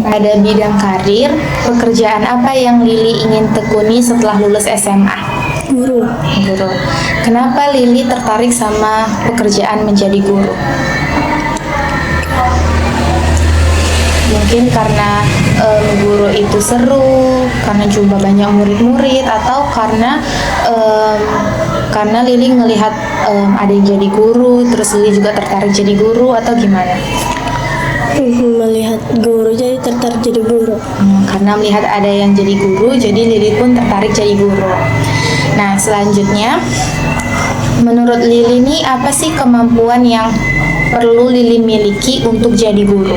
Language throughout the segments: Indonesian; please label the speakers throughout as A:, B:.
A: Pada bidang karir, pekerjaan apa yang Lili ingin tekuni setelah lulus SMA?
B: Guru.
A: Guru. Kenapa Lili tertarik sama pekerjaan menjadi guru? Mungkin karena guru itu seru, karena jumlah banyak murid-murid, atau karena Lili ngelihat ada yang jadi guru, terus Lili juga tertarik jadi guru, atau gimana?
B: Melihat guru jadi tertarik jadi guru.
A: Karena melihat ada yang jadi guru, jadi Lili pun tertarik jadi guru. Nah, selanjutnya, menurut Lili nih apa sih kemampuan yang perlu Lili miliki untuk jadi guru?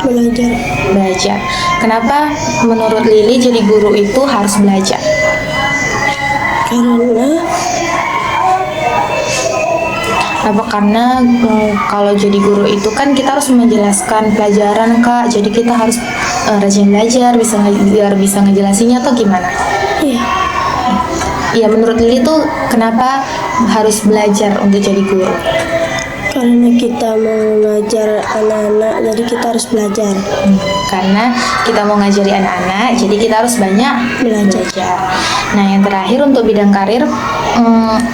B: Belajar.
A: Belajar. Kenapa menurut Lili jadi guru itu harus belajar? Karena kalau jadi guru itu kan kita harus menjelaskan pelajaran, Kak. Jadi kita harus rajin belajar, biar bisa ngejelasinnya, atau gimana?
B: Iya.
A: Ya, menurut Lili tuh kenapa harus belajar untuk jadi guru?
B: Karena kita mau ngajar anak-anak, jadi kita harus belajar.
A: Karena kita mau ngajari anak-anak, jadi kita harus banyak belajar. Nah, yang terakhir untuk bidang karir,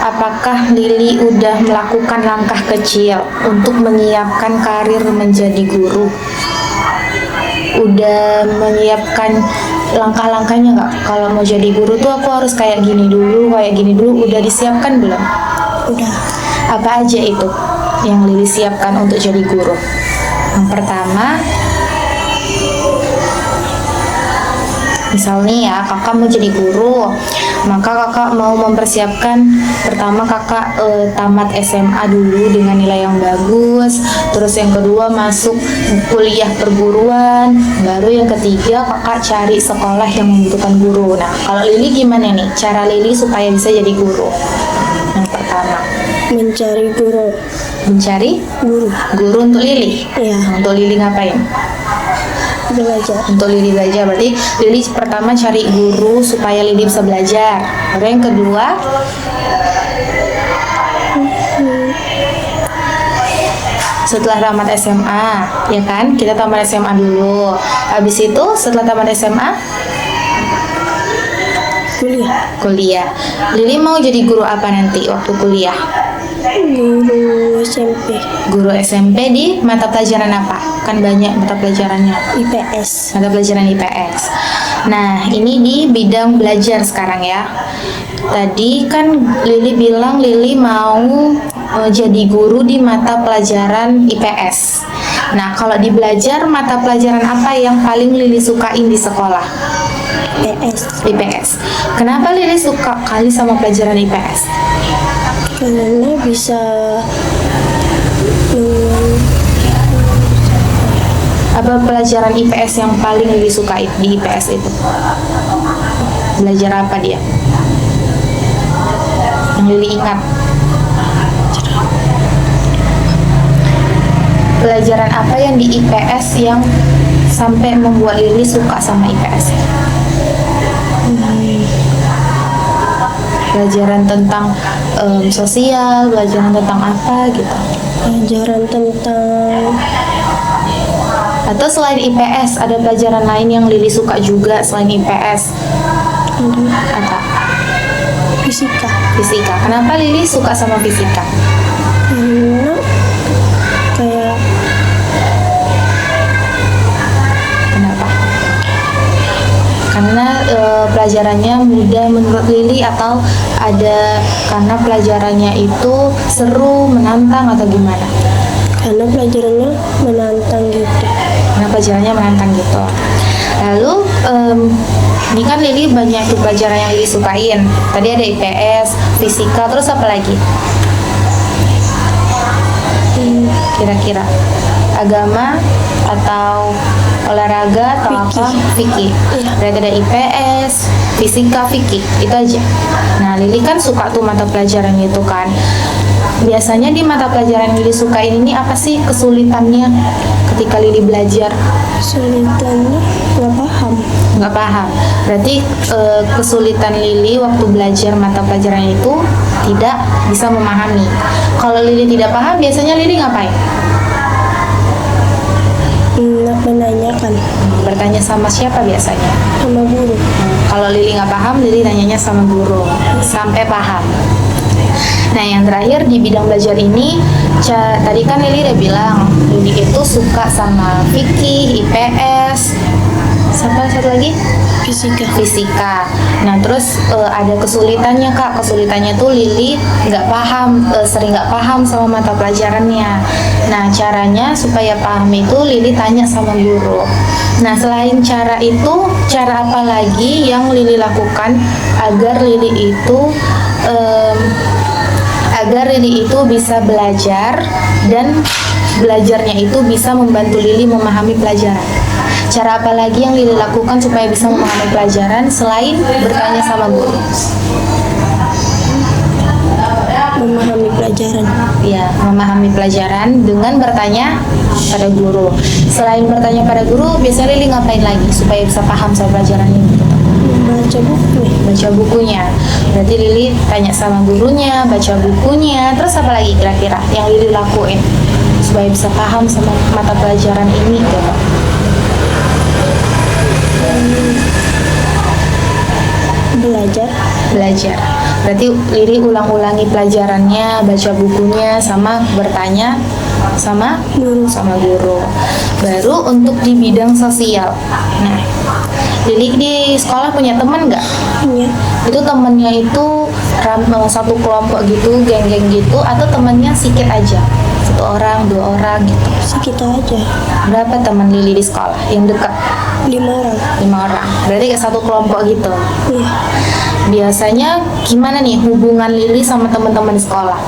A: apakah Lili udah melakukan langkah kecil untuk menyiapkan karir menjadi guru? Udah menyiapkan langkah-langkahnya nggak? Kalau mau jadi guru tuh aku harus kayak gini dulu, udah disiapkan belum?
B: Udah.
A: Apa aja itu yang Lili siapkan untuk jadi guru? Yang pertama, misalnya ya, kakak mau jadi guru, maka kakak mau mempersiapkan, pertama kakak tamat SMA dulu dengan nilai yang bagus, terus yang kedua masuk kuliah perguruan, baru yang ketiga kakak cari sekolah yang membutuhkan guru. Nah, kalau Lili gimana nih cara Lili supaya bisa jadi guru? Yang pertama,
B: mencari guru.
A: Mencari guru untuk Lili?
B: Iya.
A: Untuk Lili ngapain?
B: Belajar.
A: Untuk Lili belajar, berarti Lili pertama cari guru supaya Lili bisa belajar. Lalu yang kedua, setelah tamat SMA, ya kan? Kita tamat SMA dulu. Habis itu setelah tamat SMA, kuliah. Lili mau jadi guru apa nanti waktu kuliah?
B: Guru SMP.
A: Guru SMP di mata pelajaran apa? Kan banyak mata pelajarannya.
B: IPS.
A: Mata pelajaran IPS. Nah, ini di bidang belajar sekarang ya. Tadi kan Lili bilang Lili mau jadi guru di mata pelajaran IPS. Nah, kalau di belajar, mata pelajaran apa yang paling Lili sukain di sekolah? IPS. Kenapa Lili suka kali sama pelajaran IPS?
B: Karena bisa
A: apa pelajaran IPS yang paling Lili sukai di IPS itu? Belajar apa dia? Yang Lili ingat? Pelajaran apa yang di IPS yang sampai membuat Lili suka sama IPS? Pelajaran tentang sosial, pelajaran tentang apa gitu?
B: Pelajaran tentang,
A: atau selain IPS ada pelajaran lain yang Lili suka juga selain IPS? Apa?
B: fisika.
A: Fisika. Kenapa Lili suka sama fisika?
B: Karena kayak
A: Kenapa? Karena pelajarannya mudah menurut Lili, atau ada karena pelajarannya itu seru, menantang, atau gimana?
B: karena pelajarannya menantang gitu.
A: Karena pelajarannya menantang gitu. Lalu ini kan Lili banyak tuh pelajaran yang Lili sukain. Tadi ada IPS, fisika, terus apa lagi? Kira-kira agama atau olahraga atau apa? Fikih. Berarti ada IPS, fisika, fikih, itu aja. Nah, Lili kan suka tuh mata pelajaran itu kan. Biasanya di mata pelajaran Lili sukain ini apa sih kesulitannya ketika Lili belajar?
B: Kesulitannya
A: Nggak paham. Berarti kesulitan Lili waktu belajar mata pelajaran itu tidak bisa memahami. Kalau Lili tidak paham, biasanya Lili ngapain?
B: menanyakan
A: Bertanya sama siapa biasanya?
B: sama guru.
A: Kalau Lili nggak paham, Lili tanyanya sama guru sampai paham. Nah, yang terakhir di bidang belajar ini, tadi kan Lili udah bilang Lili itu suka sama fikih, IPS, sampai satu lagi fisika. Nah, terus ada kesulitannya Kak. Kesulitannya tuh Lili nggak paham, sering nggak paham sama mata pelajarannya. Nah, caranya supaya paham itu Lili tanya sama guru. Nah, selain cara itu, cara apa lagi yang Lili lakukan agar Lili itu bisa belajar dan belajarnya itu bisa membantu Lili memahami pelajaran? Cara apa lagi yang Lili lakukan supaya bisa memahami pelajaran selain bertanya sama guru?
B: Memahami pelajaran.
A: Ya, memahami pelajaran dengan bertanya pada guru. Selain bertanya pada guru, biasanya Lili ngapain lagi supaya bisa paham sama pelajaran ini?
B: Membaca buku.
A: Baca bukunya. Berarti Lili tanya sama gurunya, baca bukunya. Terus apa lagi kira-kira yang Lili lakuin supaya bisa paham sama mata pelajaran ini gitu? Belajar. Berarti Lili ulang-ulangi pelajarannya, baca bukunya, sama bertanya sama guru. Baru untuk di bidang sosial. Nah, Lili di sekolah punya teman nggak?
B: Iya.
A: Itu temennya itu satu kelompok gitu, geng-geng gitu, atau temennya sedikit aja? 1 orang, 2 orang gitu.
B: Sekitar aja.
A: Berapa teman Lili di sekolah yang dekat?
B: 5 orang.
A: 5 orang. Berarti kayak satu kelompok gitu.
B: Iya.
A: Biasanya gimana nih hubungan Lili sama teman-teman di sekolah?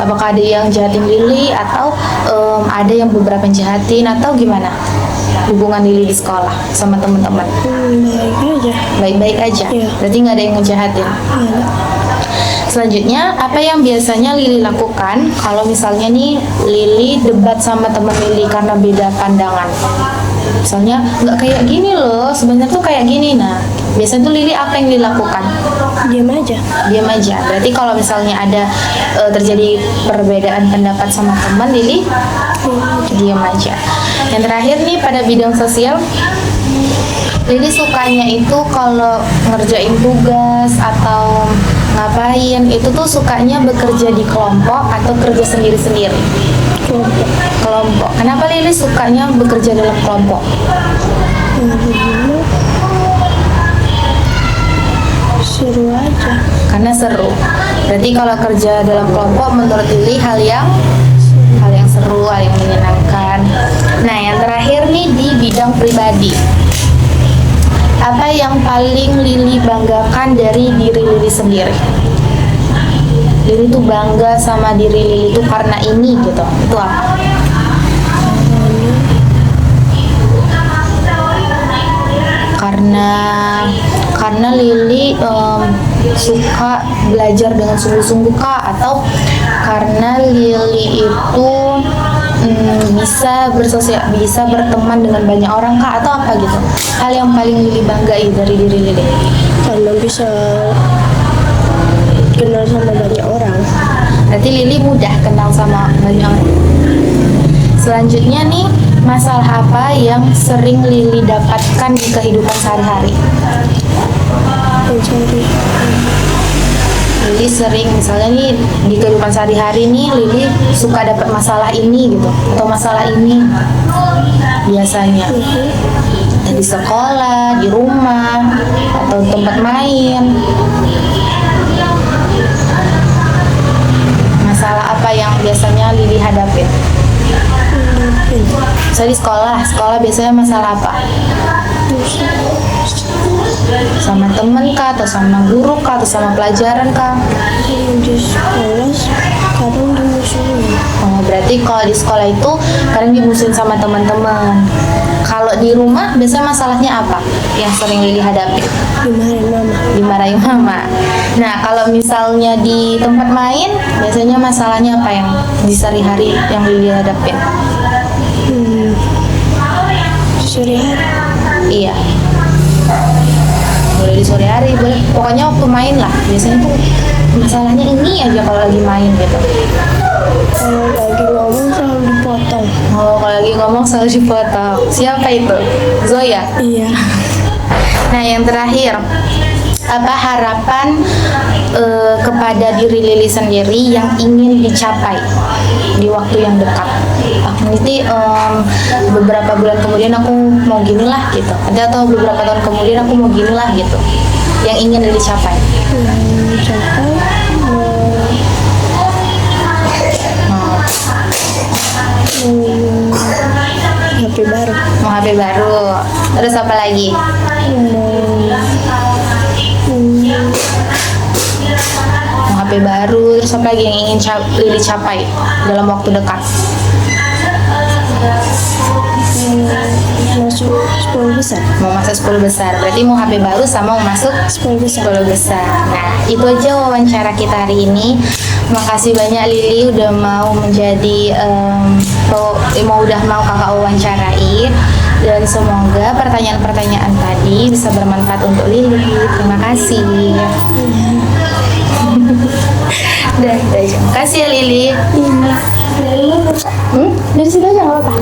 A: Apakah ada yang jahatin Lili atau ada yang beberapa yang jahatin atau gimana? Hubungan Lili di sekolah sama teman-teman?
B: Baik aja.
A: Baik-baik aja.
B: Iya.
A: Berarti nggak ada yang ngejahatin.
B: Ada.
A: Selanjutnya, apa yang biasanya Lili lakukan kalau misalnya nih Lili debat sama teman Lili karena beda pandangan? Misalnya, nggak kayak gini loh, sebenarnya tuh kayak gini. Nah, biasanya tuh Lili apa yang Lili lakukan?
B: Diam aja.
A: Diam aja. Berarti kalau misalnya ada terjadi perbedaan pendapat sama teman, Lili diam aja. Yang terakhir nih pada bidang sosial, Lili sukanya itu kalau ngerjain tugas atau ngapain, itu tuh sukanya bekerja di kelompok atau kerja sendiri-sendiri? Kelompok. Kenapa Lili sukanya bekerja dalam kelompok?
B: Seru aja.
A: Karena seru. Berarti kalau kerja dalam kelompok menurut Lili hal yang seru, hal yang menyenangkan. Nah, yang terakhir nih di bidang pribadi. Apa yang paling Lili banggakan dari diri Lili sendiri? Lili tuh bangga sama diri Lili tuh karena ini gitu. Itu apa? Karena Lili suka belajar dengan sungguh-sungguh Kak, atau karena Lili itu bisa berteman dengan banyak orang Kak, atau apa gitu? Hal yang paling Lili banggai dari diri Lili?
B: Karena bisa kenal sama banyak orang.
A: Berarti Lili mudah kenal sama banyak orang. Selanjutnya nih, masalah apa yang sering Lili dapatkan di kehidupan sehari-hari?
B: Mencari.
A: Lili sering, misalnya nih di kehidupan sehari-hari nih Lili suka dapat masalah ini gitu, atau masalah ini biasanya di sekolah, di rumah, atau tempat main. Masalah apa yang biasanya Lili hadapin? Misalnya di sekolah biasanya masalah apa? Sama temen kah, atau sama guru kah, atau sama pelajaran kah?
B: Di sekolah kadang dimusuhin.
A: Oh, berarti kalau di sekolah itu kadang dimusuhin sama teman-teman. Kalau di rumah biasanya masalahnya apa yang sering Lili hadapi?
B: Dimarahin mama.
A: Dimarahin mama. Nah, kalau misalnya di tempat main biasanya masalahnya apa yang di sehari-hari yang Lili hadapin?
B: Sore hari.
A: Iya. Boleh di sore hari, boleh. Pokoknya waktu main lah. Biasanya tuh masalahnya ini aja kalau lagi main gitu.
B: Kalau lagi ngomong selalu dipotong.
A: Oh, kalau lagi ngomong selalu dipotong. Siapa itu? Zoya.
B: Iya.
A: Nah, yang terakhir, apa harapan kepada diri Lili sendiri yang ingin dicapai di waktu yang dekat? Nanti beberapa bulan kemudian aku mau gini lah gitu. Ada atau beberapa tahun kemudian aku mau gini lah gitu. Yang ingin Lili capai?
B: Capai HP baru.
A: Mau HP baru. Terus apa lagi? Mau HP baru. Terus apa lagi yang ingin Lili capai dalam waktu dekat?
B: Masuk 10 besar.
A: Mau masuk 10 besar. Berarti mau HP baru sama mau masuk
B: 10 besar.
A: 10 besar. Nah, itu aja wawancara kita hari ini. Makasih banyak Lili udah mau menjadi mau kakak wawancarai, dan semoga pertanyaan-pertanyaan tadi bisa bermanfaat untuk Lili. Terima kasih. Udah aja. Makasih ya Lili.
B: Iya.
A: Dari situ aja nggak apa-apa.